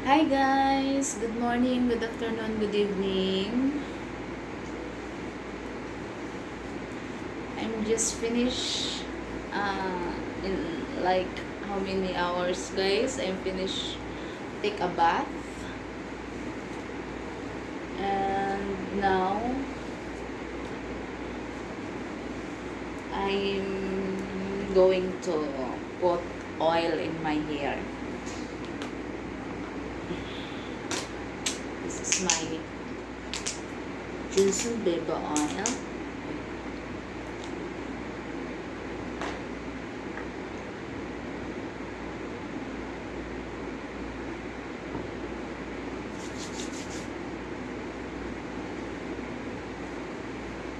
Hi guys! Good morning, good afternoon, good evening. I'm just finished in like how many hours guys? I'm finished take a bath and now I'm going to put oil in my hair. This is my Johnson Baby oil.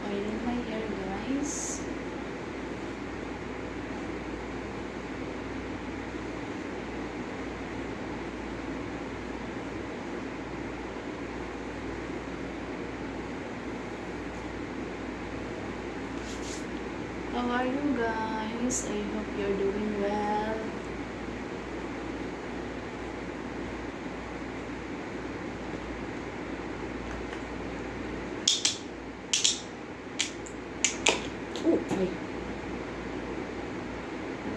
Oil in my hair guys. How are you guys? I hope you're doing well.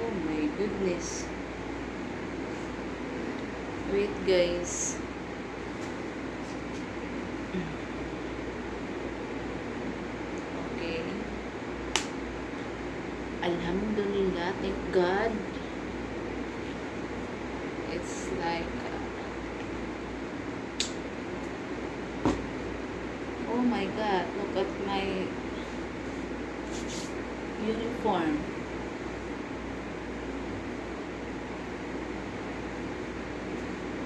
Oh my goodness. Wait guys. Okay. Alhamdulillah, thank God. It's like oh my God, look at my uniform.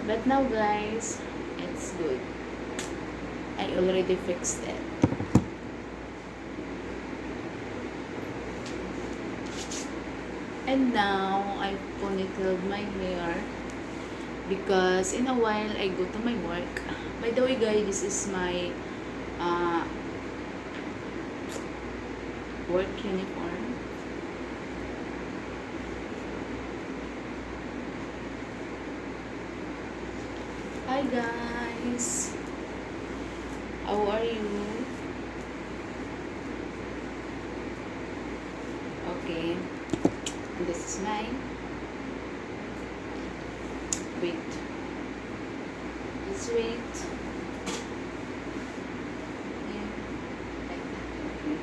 But now guys, it's good. I already fixed it. And now I ponytailed my hair because in a while I go to my work. By the way guys, this is my work uniform. Hi guys, how are you? Okay, this is my wait. Just wait. Yeah, like that. Okay.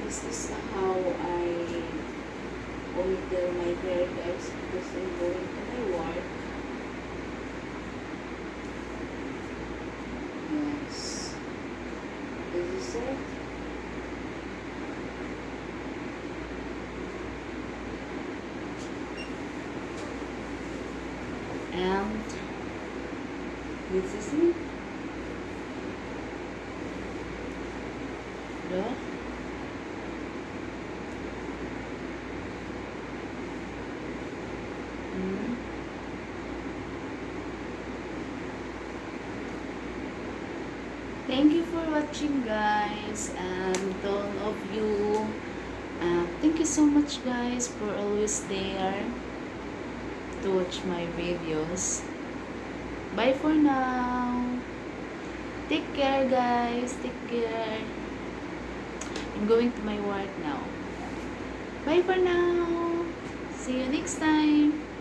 This is how I ponytail my hair guys because I'm going to my work. Yes. This is it. And this is me. Look. Thank you for watching guys, and to all of you, thank you so much guys for always there to watch my videos. Bye for now. Take care guys, take care. I'm going to my work now. Bye for now. See you next time.